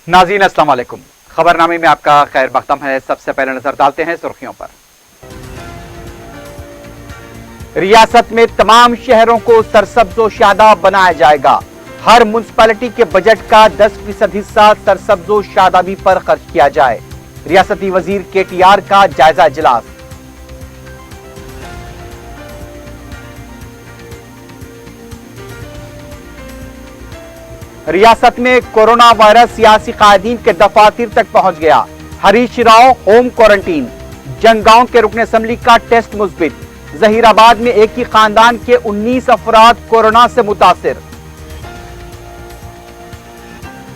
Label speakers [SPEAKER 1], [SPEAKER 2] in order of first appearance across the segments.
[SPEAKER 1] नाज़रीन अस्सलाम वालेकुम। खबरनामे में आपका खैर मक़दम है। सबसे पहले नजर डालते हैं सुर्खियों पर। रियासत में तमाम शहरों को सरसब्ज व शादाब बनाया जाएगा। हर म्युनिसिपैलिटी के बजट का 10% हिस्सा सरसब्ज व शादाबी पर खर्च किया जाए। रियासती वजीर KTR का जायजा इजलास। रियासत में कोरोना वायरस सियासी कायदीन के दफातर तक पहुंच गया। Harish Rao home quarantine. जंगांव के रुकन असम्बली का टेस्ट मुस्बित। जहीराबाद में एक ही खानदान के 19 अफराद कोरोना से मुतासिर।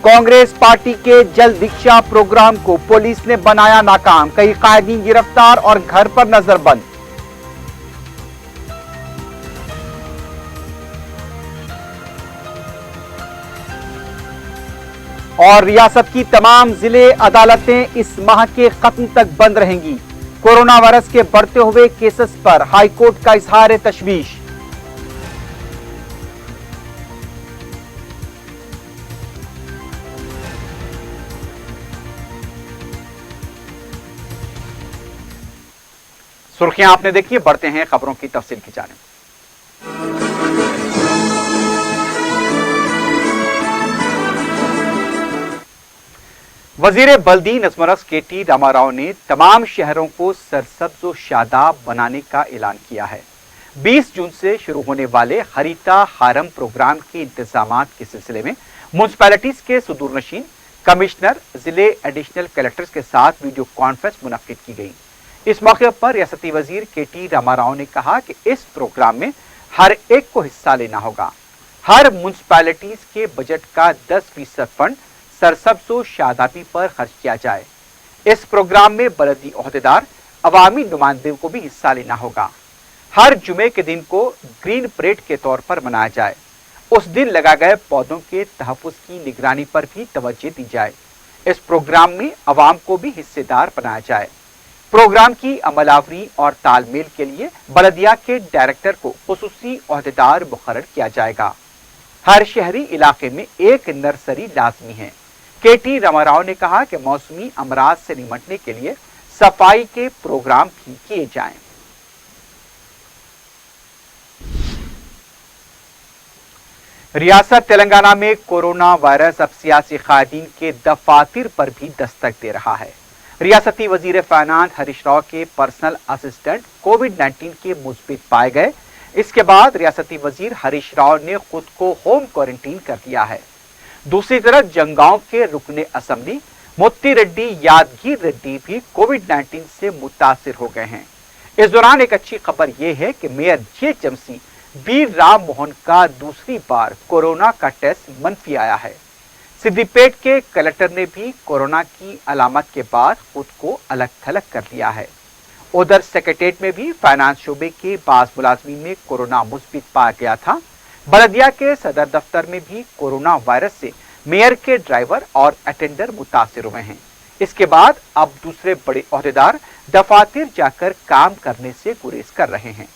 [SPEAKER 1] कांग्रेस पार्टी के जल दीक्षा प्रोग्राम को पुलिस ने बनाया नाकाम। कई कायदीन गिरफ्तार और घर पर नजरबंद। और रियासत की तमाम जिले अदालतें इस माह के खत्म तक बंद रहेंगी। कोरोना वायरस के बढ़ते हुए केसेस पर हाईकोर्ट का इजहार तशवीश। सुर्खियां आपने देखी, बढ़ते हैं खबरों की तफसील की जानिब। वजीर बल्दी नज़्म-ओ-रस्क KT रामाराव ने तमाम शहरों को सरसब्ज व शादाब बनाने का ऐलान किया है। 20 जून से शुरू होने वाले हरीता हारम प्रोग्राम के इंतजामात के सिलसिले में म्युनिसिपैलिटीज के सुदूरनशीन कमिश्नर, जिले एडिशनल कलेक्टर्स के साथ वीडियो कॉन्फ्रेंस मुनक्किद की गई। इस मौके पर रियासती वजीर KT रामाराव ने कहा कि इस प्रोग्राम में हर एक को हिस्सा लेना होगा। हर म्युनिसिपैलिटीज के बजट का 10% फंड सरसब्ज व शादाबी पर खर्च किया जाए। इस प्रोग्राम में बलदी ओहदेदार, अवामी नुमाइंदों को भी हिस्सा लेना होगा। हर जुमे के दिन को ग्रीन परेड के तौर पर मनाया जाए। उस दिन लगा गए पौधों के तहफ्फुज की निगरानी पर भी तवज्जो दी जाए। इस प्रोग्राम में अवाम को भी हिस्सेदार बनाया जाए। प्रोग्राम की अमलावरी और तालमेल के लिए बलदिया के डायरेक्टर को खुसूसी ओहदेदार मुकर्रर किया जाएगा। हर शहरी इलाके में एक नर्सरी लाजमी है। KT रामाराव ने कहा कि मौसमी अमराज से निपटने के लिए सफाई के प्रोग्राम भी किए जाएं। रियासत तेलंगाना में कोरोना वायरस अब सियासी कायदीन के दफातर पर भी दस्तक दे रहा है। रियासती वजीर फाइनेंस हरीश राव के पर्सनल असिस्टेंट कोविड-19 के मुस्बित पाए गए। इसके बाद रियासती वजीर हरीश राव ने खुद को होम क्वारंटीन कर दिया है। दूसरी तरफ जंगांव के रुकने असम्बली मोती रेड्डी यादगीर रेड्डी भी कोविड-19 से मुतासिर हो गए हैं। इस दौरान एक अच्छी खबर यह है कि mayor JHMC B Ram Mohan का दूसरी बार कोरोना का टेस्ट मनफी आया है। सिद्दीपेट के कलेक्टर ने भी कोरोना की अलामत के बाद खुद को अलग थलग कर लिया है। उधर सेक्रेटेरिएट में भी फाइनेंस शोबे के बास मुलाजमीन में कोरोना मुस्बित पाया गया था। बलदिया के सदर दफ्तर में भी कोरोना वायरस से मेयर के ड्राइवर और अटेंडर मुतासिर हुए हैं। इसके बाद अब दूसरे बड़े ओहदेदार दफातर जाकर काम करने से गुरेज कर रहे हैं।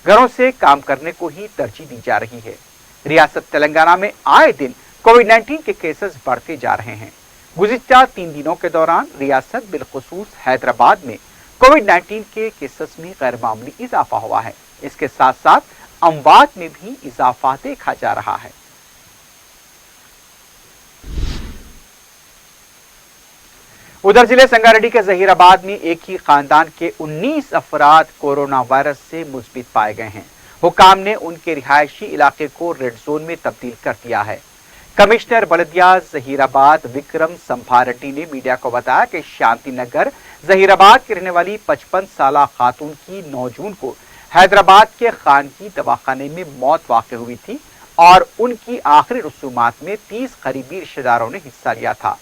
[SPEAKER 1] घरों से काम करने को ही तरजीह दी जा रही है। रियासत तेलंगाना में आए दिन कोविड-19 के केसेस बढ़ते जा रहे हैं। गुज़िश्ता 3 दिनों के दौरान रियासत बिलखुसूस हैदराबाद में कोविड-19 के केसेस में गैर मामूली इजाफा हुआ है। इसके साथ साथ अमवात में भी इजाफा देखा जा रहा है। उधर जिले संगारेड्डी के जहीराबाद में एक ही खानदान के 19 अफराद कोरोना वायरस से मुस्बित पाए गए हैं। हुकाम ने उनके रिहायशी इलाके को रेड जोन में तब्दील कर दिया है। कमिश्नर बलदिया जहीराबाद विक्रम संभारेड्डी ने मीडिया को बताया कि शांति नगर जहीराबाद की रहने वाली 55 साला खातून की 9 जून को हैदराबाद के खानगी दवाखाने में मौत वाक़ हुई थी और उनकी आखिरी रसूमात में 30 करीबी रिश्तेदारों ने हिस्सा लिया था।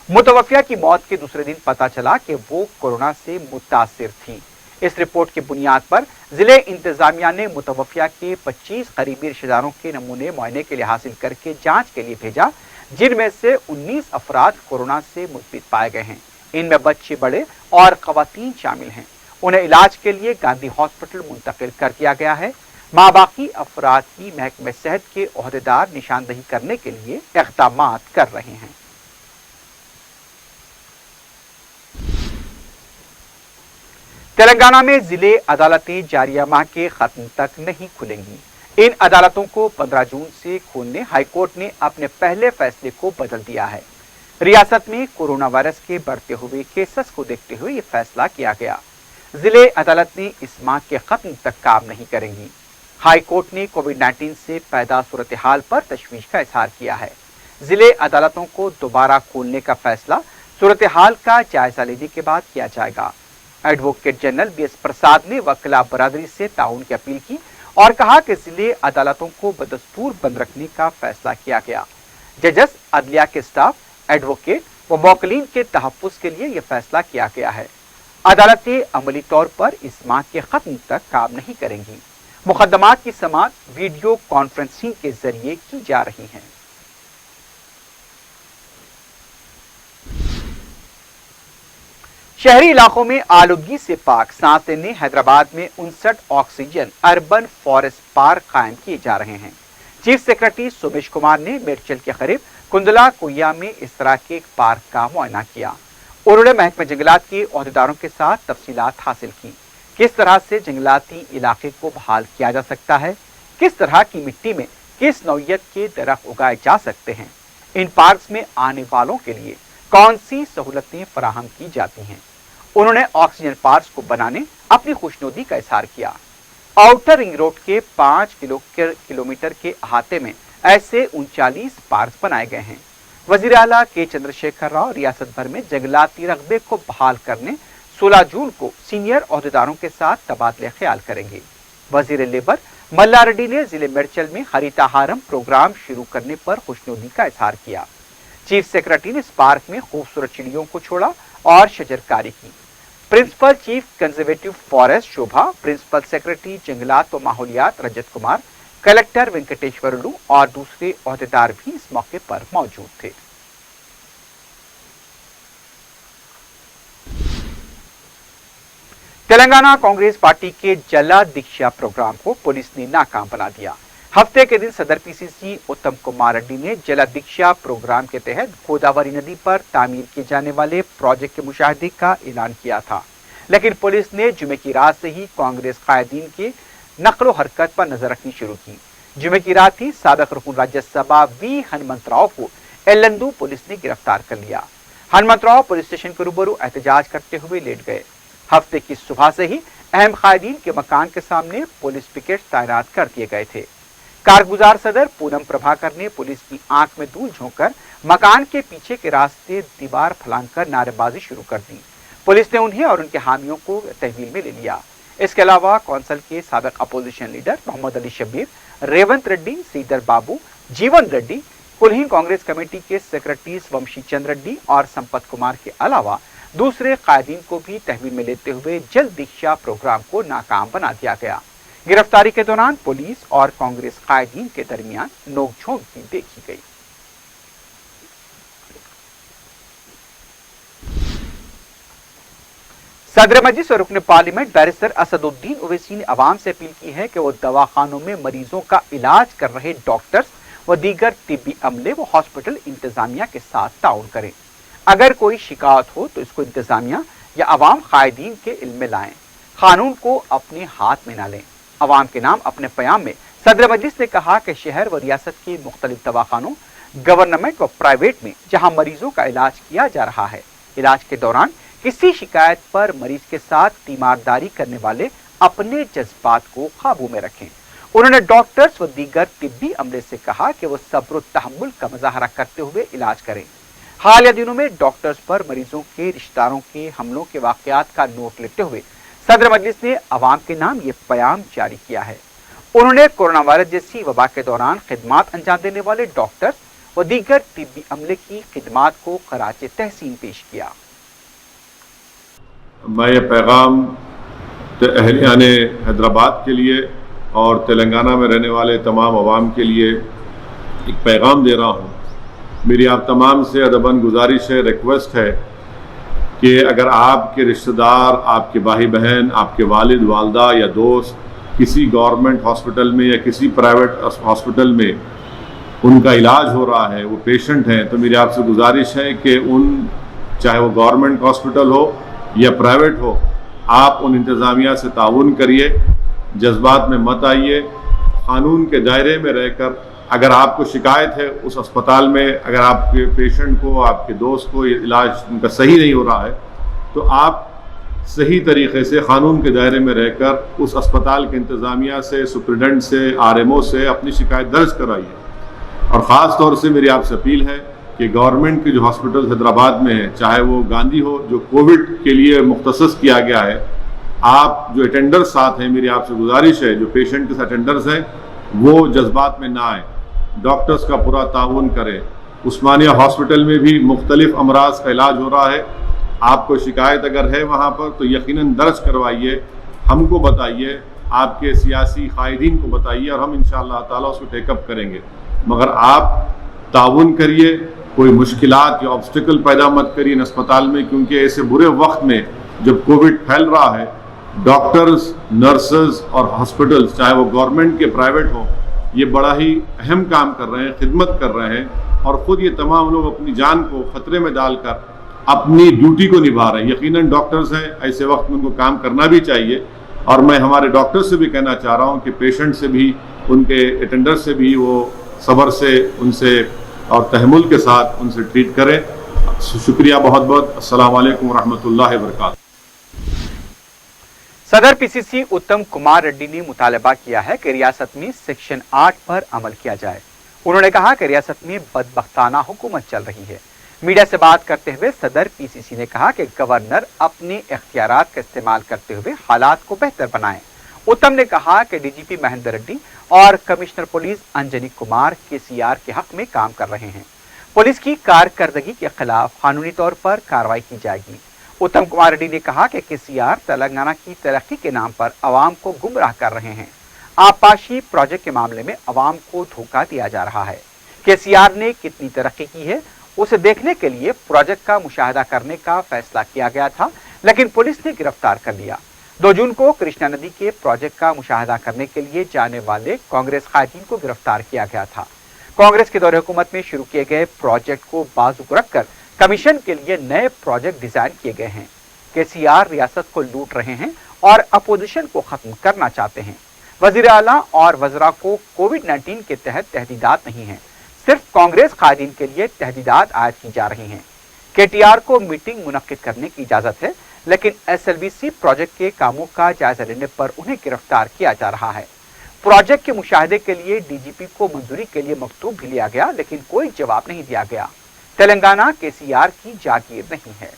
[SPEAKER 1] मुतवफ़िया की मौत के दूसरे दिन पता चला कि वो कोरोना से मुतासिर थी। इस रिपोर्ट की बुनियाद पर जिले इंतजामिया ने मुतवफ़िया के 25 करीबी रिश्तेदारों के नमूने मुआयने के लिए हासिल करके जांच के लिए भेजा, जिनमें से 19 अफराद कोरोना से मुस्बित पाए गए हैं। इनमें बच्चे, बड़े और खवातीन शामिल हैं। उन्हें इलाज के लिए गांधी हॉस्पिटल मुंतकिल कर दिया गया है। माबाकी अफराद की महकमे सेहत के ओहदेदार निशानदही करने के लिए इक़दामात कर रहे हैं। तेलंगाना में जिले अदालतें जारिया माह के खत्म तक नहीं खुलेंगी। इन अदालतों को 15 जून से खोलने हाईकोर्ट ने अपने पहले फैसले को बदल दिया है। रियासत में कोरोना वायरस के बढ़ते हुए केसेस को देखते हुए ये फैसला किया गया। जिले अदालतें इस माह के खत्म तक काम नहीं करेंगी। हाईकोर्ट ने कोविड-19 से पैदा सूरत हाल पर तशवीश का इजहार किया है। जिले अदालतों को दोबारा खोलने का फैसला सूरत हाल का जायजा लेने के बाद किया जाएगा। एडवोकेट जनरल BS प्रसाद ने वकीला बरादरी से ताउन की अपील की और कहा कि जिले अदालतों को बदस्तूर बंद रखने का फैसला किया गया। जजेस, अदलिया के स्टाफ, एडवोकेट व मौकलीन के तहफ्फुज के लिए यह फैसला किया गया है। अदालतें अमली तौर पर इस माह के खत्म तक काम नहीं करेंगी। मुकदमात की समाअत वीडियो कॉन्फ्रेंसिंग के जरिए की जा रही है। शहरी इलाकों में आलूगी से पाक सांस लेने हैदराबाद में 59 ऑक्सीजन अर्बन फॉरेस्ट पार्क कायम किए जा रहे हैं। चीफ सेक्रेटरी सोमेश कुमार ने मेडचल के करीब कुंदला कुइया में इस तरह के एक पार्क का मुआयना किया। उन्होंने महकमा जंगलात के ओहदेदारों के साथ तफसीलात हासिल की। किस तरह से जंगलाती इलाके को बहाल किया जा सकता है, किस तरह की मिट्टी में किस नौइयत के दरख्त उगाए जा सकते हैं, इन पार्क में आने वालों के लिए कौन सी सहूलतें फराहम की जाती हैं। उन्होंने ऑक्सीजन पार्क को बनाने अपनी खुशनुदी का इजहार किया। आउटर रिंग रोड के 5 किलोमीटर के अहाते में ऐसे 39 पार्क बनाए गए हैं। वजीर आला के चंद्रशेखर राव रियासत भर में जंगलाती रकबे को बहाल करने 16 जून को सीनियर ओहदेदारों के साथ तबादले ख्याल करेंगे। वजीर लेबर मल्ला रेड्डी ने जिले मेडचल में हरिताहारम प्रोग्राम शुरू करने पर खुशनुदी का इजहार किया। चीफ सेक्रेटरी ने इस पार्क में खूबसूरत चिड़ियों को छोड़ा और शजरकारी की। प्रिंसिपल चीफ कंजर्वेटिव फॉरेस्ट शोभा, प्रिंसिपल सेक्रेटरी जंगलात व माहौलियात रजत कुमार, कलेक्टर वेंकटेश्वरलू और दूसरे ओहदेदार भी इस मौके पर मौजूद थे। तेलंगाना कांग्रेस पार्टी के जला दीक्षा प्रोग्राम को पुलिस ने नाकाम बना दिया। हफ्ते के दिन सदर PCC उत्तम कुमार रेड्डी ने जला दीक्षा प्रोग्राम के तहत गोदावरी नदी पर तामीर किए जाने वाले प्रोजेक्ट के मुशाहिदे का ऐलान किया था, लेकिन पुलिस ने जुमे की रात से ही कांग्रेस कायदीन के नकलो हरकत पर नजर रखनी शुरू की। जुमे की रात ही साबिक रुकन राज्यसभा V हनुमंतराव को एलंदू पुलिस ने गिरफ्तार कर लिया। हनुमंतराव पुलिस स्टेशन के रूबरू एहतजाज करते हुए लेट गए। हफ्ते की सुबह से ही अहम कायदीन के मकान के सामने पुलिस पिकेट तैनात कर दिए गए थे। कारगुजार सदर पूनम प्रभाकर ने पुलिस की आंख में धूल झोंककर मकान के पीछे के रास्ते दीवार फैलाकर नारेबाजी शुरू कर दी। पुलिस ने उन्हें और उनके हामियों को तहवील में ले लिया। इसके अलावा कौंसिल के साबिक अपोजिशन लीडर मोहम्मद अली शब्बीर, रेवंत रेड्डी, श्रीधर बाबू, जीवन रेड्डी, कुलहीन कांग्रेस कमेटी के सेक्रेटरीज वंशी चंद्र रेड्डी और संपत कुमार के अलावा दूसरे कायदीन को भी तहवील में लेते हुए जल दीक्षा प्रोग्राम को नाकाम बना दिया गया। गिरफ्तारी के दौरान पुलिस और कांग्रेस कायदीन के दरमियान नोकझोंक भी देखी गई। सदर मजलिस और रुकन पार्लियामेंट बैरिस्टर असदुद्दीन ओवैसी ने अवाम से अपील की है कि वो दवाखानों में मरीजों का इलाज कर रहे डॉक्टर्स व दीगर तिब्बी अमले व हॉस्पिटल इंतजामिया के साथ ताउन करें। अगर कोई शिकायत हो तो इसको इंतजामिया या अवाम कायदीन के इल्म में लाएं, कानून को अपने हाथ में न लें। अवाम के नाम अपने प्याम में सदर मजलिस ने कहा कि शहर व रियासत के मुख्तलिफ दवाखानों, गवर्नमेंट व प्राइवेट में जहां मरीजों का इलाज किया जा रहा है, इलाज के दौरान किसी शिकायत पर मरीज के साथ तीमारदारी करने वाले अपने जज्बात को काबू में रखें। उन्होंने डॉक्टर्स व दीगर तिब्बी अमले से कहा कि वो सब्र व तहम्मुल का मुजाहरा करते हुए इलाज करें। हालिया दिनों में डॉक्टर्स पर मरीजों के रिश्तेदारों के हमलों के वाकयात का नोट लेते हुए सदर मजलिस ने अवाम के नाम ये प्याम जारी किया है। उन्होंने कोरोना वायरस जैसी वबा के दौरान खिदमात अंजाम देने वाले डॉक्टर्स व दीगर तिब्बी अमले की खिदमात को खराज तहसीन पेश किया।
[SPEAKER 2] मैं ये पैगाम अहलियान हैदराबाद के लिए और तेलंगाना में रहने वाले तमाम अवाम के लिए एक पैगाम दे रहा हूँ। मेरी आप तमाम से अदबन गुजारिश है, रिक्वेस्ट है कि अगर आपके रिश्तेदार, आपके भाई बहन, आपके वालिद वालदा या दोस्त किसी गवर्नमेंट हॉस्पिटल में या किसी प्राइवेट हॉस्पिटल में उनका इलाज हो रहा है, वो पेशेंट हैं, तो मेरी आपसे गुजारिश है कि चाहे वो गवर्नमेंट हॉस्पिटल हो या प्राइवेट हो, आप उन इंतज़ामिया से ताउन करिए, जज्बात में मत आइए, कानून के दायरे में रहकर अगर आपको शिकायत है उस अस्पताल में, अगर आपके पेशेंट को, आपके दोस्त को इलाज उनका सही नहीं हो रहा है, तो आप सही तरीके से कानून के दायरे में रहकर उस अस्पताल के इंतज़ामिया से, सुप्रिटेंडेंट से, आरएमओ से अपनी शिकायत दर्ज कराइए। और ख़ास तौर से मेरी आपसे अपील है कि गवर्नमेंट के जो हॉस्पिटल हैदराबाद में है, चाहे वो गांधी हो जो कोविड के लिए मुख्तसस किया गया है, आप जो अटेंडर्स साथ हैं, मेरी आपसे गुजारिश है जो पेशेंट के साथ अटेंडर्स हैं वो जज्बात में ना आए, डॉक्टर्स का पूरा ताउन करें। उस्मानिया हॉस्पिटल में भी मुख्तलिफ अमराज का इलाज हो रहा है, आपको शिकायत अगर है वहाँ पर तो यकीनन दर्ज करवाइए, हमको बताइए, आपके सियासी कायदीन को बताइए और हम इंशाअल्लाह ताला उसको टेकअप करेंगे। मगर आप ताउन करिए, कोई मुश्किलात या ऑब्स्टिकल पैदा मत करिए इन अस्पताल में, क्योंकि ऐसे बुरे वक्त में जब कोविड फैल रहा है, डॉक्टर्स, नर्सेज और हॉस्पिटल्स, चाहे वो गवर्नमेंट के प्राइवेट हो, ये बड़ा ही अहम काम कर रहे हैं, खिदमत कर रहे हैं और ख़ुद ये तमाम लोग अपनी जान को ख़तरे में डालकर अपनी ड्यूटी को निभा रहे हैं। यकीनन डॉक्टर्स हैं, ऐसे वक्त में उनको काम करना भी चाहिए और मैं हमारे डॉक्टर से भी कहना चाह रहा हूँ कि पेशेंट से भी, उनके अटेंडर से भी वो सब्र से, उनसे और तहम्मुल के साथ उनसे ट्रीट करें। शुक्रिया बहुत बहुत। अस्सलाम वालेकुम रहमतुल्लाहि व बरकातहू।
[SPEAKER 1] सदर पीसीसी उत्तम कुमार रेड्डी ने मुतालबा किया है कि रियासत में सेक्शन 8 पर अमल किया जाए। उन्होंने कहा कि रियासत में बदबख्ताना हुकूमत चल रही है। मीडिया से बात करते हुए सदर पीसीसी ने कहा कि गवर्नर अपने इख्तियारात का इस्तेमाल करते हुए हालात को बेहतर बनाएं। उत्तम ने कहा कि डीजीपी महेंद्र रेड्डी और कमिश्नर पुलिस अंजनी कुमार केसीआर के हक में काम कर रहे हैं। पुलिस की कारकर्दगी के खिलाफ कानूनी तौर पर कार्रवाई की जाएगी। उत्तम कुमार रेड्डी ने कहा कि केसीआर तेलंगाना की तरक्की के नाम पर अवाम को गुमराह कर रहे हैं। आबपाशी प्रोजेक्ट के मामले में अवाम को धोखा दिया जा रहा है। केसीआर ने कितनी तरक्की की है उसे देखने के लिए प्रोजेक्ट का मुशाहिदा करने का फैसला किया गया था, लेकिन पुलिस ने गिरफ्तार कर लिया। 2 जून को कृष्णा नदी के प्रोजेक्ट का मुशाहिदा करने के लिए जाने वाले कांग्रेस कायदीन को गिरफ्तार किया गया था। कांग्रेस के दौरे हुकूमत में शुरू किए गए प्रोजेक्ट को बाजुक रखकर कमीशन के लिए नए प्रोजेक्ट डिजाइन किए गए हैं। केसीआर रियासत को लूट रहे हैं और अपोजिशन को खत्म करना चाहते हैं। वजीर आला और वज़रा को कोविड-19 के तहत तहदीदात नहीं है, सिर्फ कांग्रेस कायदीन के लिए तहदीदात आयद की जा रही हैं। केटीआर को मीटिंग मुनक्किद करने की इजाजत है, लेकिन एसएलबीसी प्रोजेक्ट के कामों का जायजा लेने पर उन्हें गिरफ्तार किया जा रहा है। प्रोजेक्ट के मुशाहिदे के लिए डीजीपी को मंजूरी के लिए मकतूब भी लिया गया, लेकिन कोई जवाब नहीं दिया गया। तेलंगाना केसीआर की जागीर नहीं है।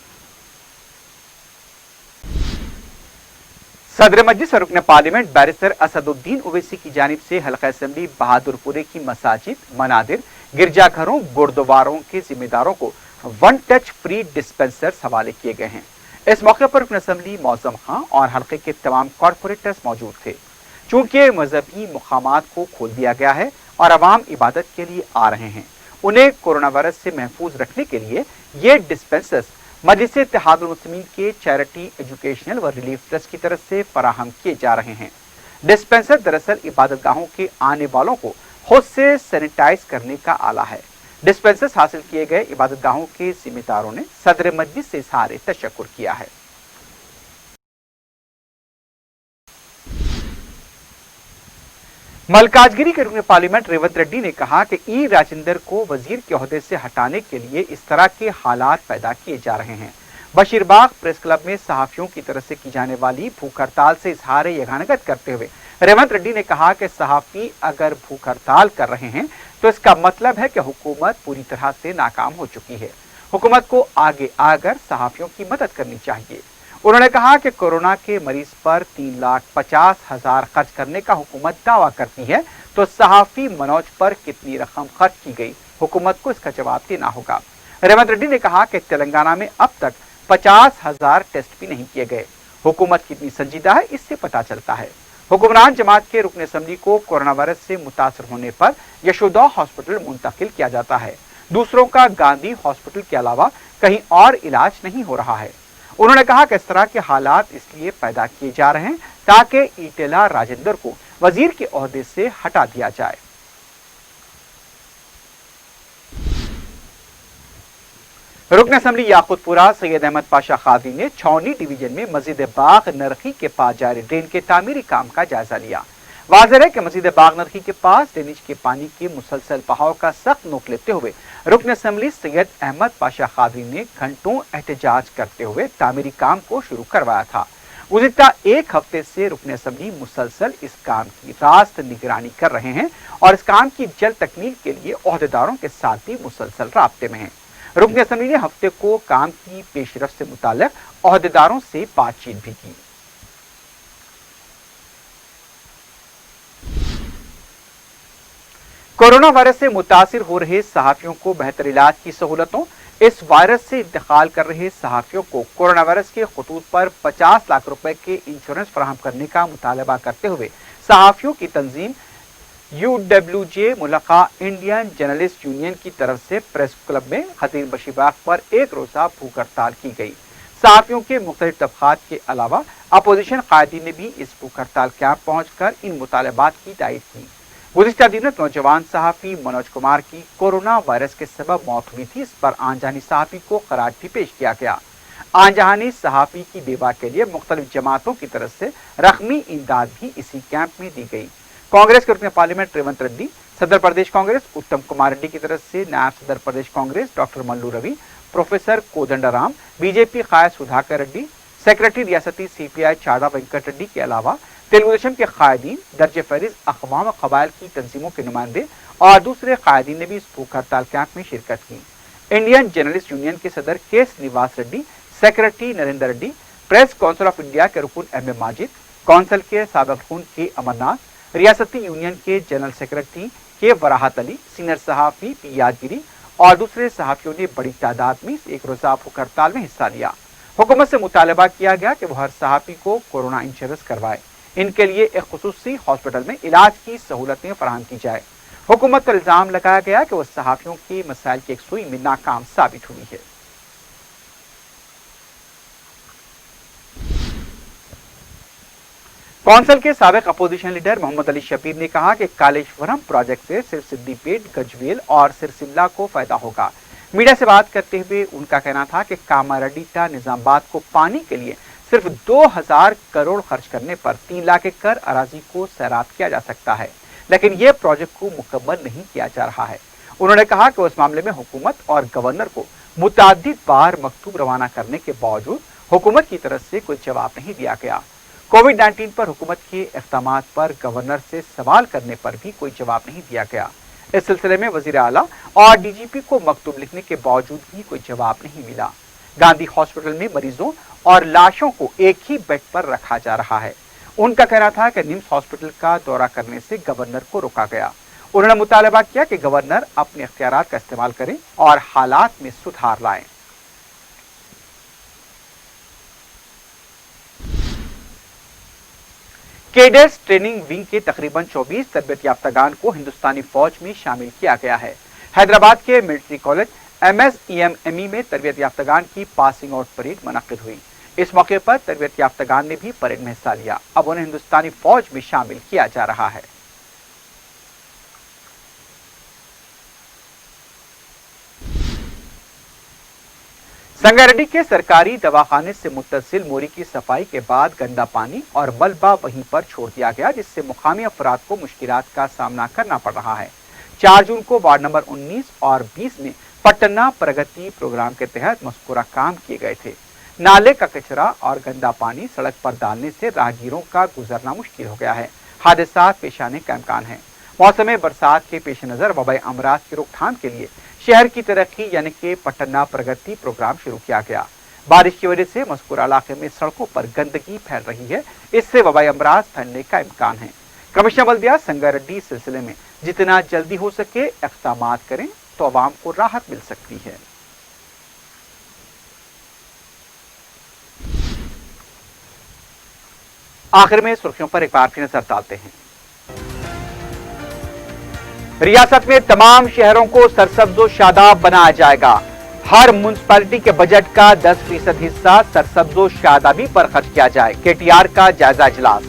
[SPEAKER 1] सदर मजलिस और रुकन पार्लियामेंट बैरिस्टर असदुद्दीन ओवैसी की जानिब से हल्का असेंबली बहादुरपुरे की मसाजिद, मनादिर, गिरजाघरों, गुरुद्वारों के जिम्मेदारों को वन टच फ्री डिस्पेंसर्स हवाले किए गए हैं। इस मौके पर रुकन असेंबली मौजम खां और हल्के के तमाम कॉरपोरेटर्स मौजूद थे। चूंकि मजहबी मुकामात को खोल दिया गया है और अवाम इबादत के लिए आ रहे हैं, उन्हें कोरोना वायरस से महफूज रखने के लिए ये डिस्पेंसर्स मजलिस इत्तेहादुल मुस्लिमीन के चैरिटी एजुकेशनल व रिलीफ ट्रस्ट की तरफ से फराहम किए जा रहे हैं। डिस्पेंसर दरअसल इबादतगाहों के आने वालों को खुद से सैनिटाइज करने का आला है। डिस्पेंसर्स हासिल किए गए इबादतगाहों के जिम्मेदारों ने सदर मजलिस से इज़हार तशक्कुर किया है। मलकाजगिरी के रुकन पार्लियामेंट रेवंत रेड्डी ने कहा कि ई राजेंद्र को वजीर के ओहदे से हटाने के लिए इस तरह के हालात पैदा किए जा रहे हैं। बशीरबाग प्रेस क्लब में सहाफियों की तरफ से की जाने वाली भूख हड़ताल से इजहार यगानगत करते हुए रेवंत रेड्डी ने कहा कि सहाफी अगर भूख हड़ताल कर रहे हैं तो इसका मतलब है कि हुकूमत पूरी तरह से नाकाम हो चुकी है। हुकूमत को आगे आकर सहाफियों की मदद करनी चाहिए। उन्होंने कहा कि कोरोना के मरीज पर 3,50,000 खर्च करने का हुकूमत दावा करती है, तो सहाफी मनोज पर कितनी रकम खर्च की गई, हुकूमत को इसका जवाब देना होगा। रेवंत रेड्डी ने कहा कि तेलंगाना में अब तक 50,000 टेस्ट भी नहीं किए गए। हुकूमत कितनी संजीदा है इससे पता चलता है। हुक्मरान जमात के रुकन असेंबली को कोरोना वायरस से मुतासर होने पर यशोदा हॉस्पिटल मुंतकिल किया जाता है। दूसरों का गांधी हॉस्पिटल के अलावा कहीं और इलाज नहीं हो रहा है। उन्होंने कहा कि इस तरह के हालात इसलिए पैदा किए जा रहे हैं ताकि ईटेला राजेंद्र को वजीर के ओहदे से हटा दिया जाए। रुकन असम्बली याकुतपुरा सैयद अहमद पाशा खादी ने छौनी डिवीजन में मस्जिद बाग नरखी के पास जारी ड्रेन के तामीरी काम का जायजा लिया। वाज़ेह है कि मस्जिद बाग नरखी के पास ड्रेनेज के पानी के मुसलसल बहाव का सख्त नोक लेते हुए रुकन असम्बली सैयद अहमद पाशा खादी ने घंटों एहतजाज करते हुए तामीरी काम को शुरू करवाया था। गुज़िश्ता एक हफ्ते से रुकन असम्बली मुसलसल इस काम की रास्त निगरानी कर रहे हैं और इस काम की जल्द तकमील के लिए ओहदेदारों के साथ भी मुसलसल राब्ते में हैं। रुकन असम्बली ने हफ्ते को काम की पेशरफ्त से मुताल्लिक ओहदेदारों से बातचीत भी की। कोरोना वायरस से मुतासिर हो रहे सहाफियों को बेहतर इलाज की सहूलतों, इस वायरस से इंतकाल कर रहे सहाफियों को कोरोना वायरस के खतूत पर 50 लाख रुपए के इंश्योरेंस फराहम करने का मुतालबा करते हुए सहाफियों की तंजीम UWJ मुलका इंडियन जर्नलिस्ट यूनियन की तरफ से प्रेस क्लब में खतीब बशीबाग पर एक रोजा भूख हड़ताल की गई। सहाफियों के मुख्तलिफ तबकात के अलावा अपोजिशन कायदीन ने भी इस भूख हड़ताल कैंप पहुंचकर इन मुतालबात की तायीद की। गुज़िश्ता दिनों नौजवान सहाफ़ी मनोज कुमार की कोरोना वायरस के सबब मौत हुई थी। इस पर आनजहानी सहाफ़ी को खराज भी पेश किया गया। आनजहानी सहाफ़ी की बेवा के लिए मुख्तलिफ जमातों की तरफ से रकमी इमदाद भी इसी कैंप में दी गई। कांग्रेस के रुकन पार्लियामेंट रेवंत रेड्डी, सदर प्रदेश कांग्रेस उत्तम कुमार रेड्डी की तरफ से नायब सदर प्रदेश Congress doctor Mallu Ravi, professor Kodandaram, BJP कायद सुधाकर रेड्डी, सेक्रेटरी रियासती CPI चाड़ा वेंकट रेड्डी के अलावा तेलुगु देशम के कायदीन, दर्ज फहरिस्त अक़वाम क़बाइल की तंजीमों के नुमाइंदे और दूसरे कायदीन ने भी इस भूख हड़ताल कैंप में शिरकत की। इंडियन जर्नलिस्ट यूनियन के सदर केस निवास Reddy, secretary Narendra Reddy, press council of India के रुकन MM माजिद, काउंसिल के साबिक़ रुकन के अमरनाथ, रियासती यूनियन के जनरल सेक्रेटरी के वराहत अली, सीनियर सहाफ़ी P यादगिरी और दूसरे सहाफ़ियों ने बड़ी तादाद में इस एक रोज़ा भूख हड़ताल में हिस्सा लिया। हुकूमत से मुतालबा किया गया कि वह हर सहाफ़ी को कोरोना इंश्योरेंस करवाए। इनके लिए एक खुसूसी हॉस्पिटल में इलाज की सहूलतें फराहम की जाए। हुकूमत पर इल्जाम लगाया गया कि वह सहाफ़ियों के मसाइल की एक सुई में नाकाम साबित हुई है। कौंसिल के साबिक अपोजिशन लीडर मोहम्मद अली शबीर ने कहा कि कालेश्वरम प्रोजेक्ट से सिर्फ सिद्दीपेट, गजवेल और सिरसिल्ला को फायदा होगा। मीडिया से बात करते हुए उनका कहना था कि कामारेड्डी निजामाबाद को पानी के लिए सिर्फ 2000 करोड़ खर्च करने पर 3 लाख एकड़ अराजी को सैराब किया जा सकता है, लेकिन यह प्रोजेक्ट को मुकम्मल नहीं किया जा रहा है। उन्होंने कहा कि उस मामले में हुकूमत और गवर्नर को मुताद्दिद बार मकतूब रवाना करने के बावजूद हुकूमत की तरफ से कोई जवाब नहीं दिया गया। कोविड-19 पर हुकूमत के इक़दामात पर गवर्नर से सवाल करने पर भी कोई जवाब नहीं दिया गया। इस सिलसिले में वज़ीर आला और DGP को मकतूब लिखने के बावजूद भी कोई जवाब नहीं मिला। गांधी हॉस्पिटल में मरीजों और लाशों को एक ही बेड पर रखा जा रहा है। उनका कहना था कि निम्स हॉस्पिटल का दौरा करने से गवर्नर को रोका गया। उन्होंने मुतालबा किया कि गवर्नर अपने इख्तियारात का इस्तेमाल करें और हालात में सुधार लाएं। केडेट्स ट्रेनिंग विंग के तकरीबन 24 तरबियत याफ्तागान को हिंदुस्तानी फौज में शामिल किया गया है। हैदराबाद के मिलिट्री कॉलेज MSEMME में तरबियत याफ्तागान की पासिंग आउट परेड मुनक्किद हुई। इस मौके पर तरबियत याफ्तागान ने भी परेड में हिस्सा लिया। अब उन्हें हिंदुस्तानी फौज में शामिल किया जा रहा है। संगारेड्डी के सरकारी दवाखाने से मुत्तसिल मोरी की सफाई के बाद गंदा पानी और मलबा वहीं पर छोड़ दिया गया, जिससे मुकामी अफराद को मुश्किलात का सामना करना पड़ रहा है। 4 जून को वार्ड नंबर 19 और 20 में पटना प्रगति प्रोग्राम के तहत मज़कूरा काम किए गए थे। नाले का कचरा और गंदा पानी सड़क पर डालने से राहगीरों का गुजरना मुश्किल हो गया है। हादसात पेश आने का इम्कान है। मौसम बरसात के पेश नज़र वबाई अमराज की रोकथाम के लिए शहर की तरक्की यानी कि पटना प्रगति प्रोग्राम शुरू किया गया। बारिश की वजह से मज़कूरा इलाके में सड़कों पर गंदगी फैल रही है। इससे वबाई अमराज फैलने का इम्कान है। कमिश्नर बल्दिया संगारेड्डी इस सिलसिले में जितना जल्दी हो सके इक़दामात करें तो आवाम को राहत मिल सकती है। आखिर में सुर्खियों पर एक बार फिर नजर डालते हैं। रियासत में तमाम शहरों को सरसब्ज़ो शादाब बनाया जाएगा। हर म्युनिसिपैलिटी के बजट का 10% हिस्सा सरसब्ज़ो शादाबी पर खर्च किया जाए। KTR का जायजा इजलास।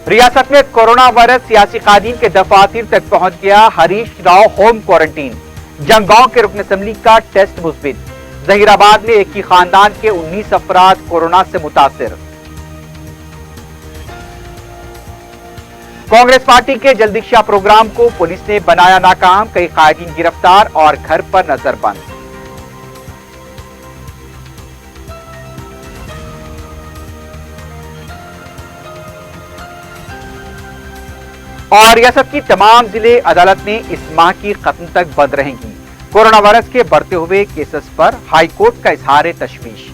[SPEAKER 1] रियासत में कोरोना वायरस सियासी कायदीन के दफातर तक पहुंच गया। Harish Rao home quarantine. जंगांव के रुकन असम्बली का टेस्ट मुस्बित। जहीराबाद में एक ही खानदान के 19 अफराद कोरोना से मुतासिर। कांग्रेस पार्टी के जल्दी शाह प्रोग्राम को पुलिस ने बनाया नाकाम। कई कायदीन गिरफ्तार और घर पर नजरबंद। और रियासत की तमाम जिले अदालत ने इस माह की खत्म तक बंद रहेंगी। कोरोना वायरस के बढ़ते हुए केसेस पर हाई कोर्ट का इजहार तशवीश।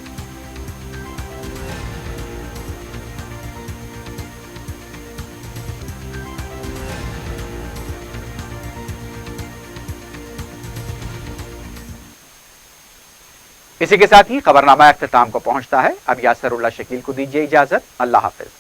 [SPEAKER 1] इसी के साथ ही खबरनामा अख्ताम को पहुंचता है। अब यासरुल्लाह शकील को दीजिए इजाजत। अल्लाह हाफिज।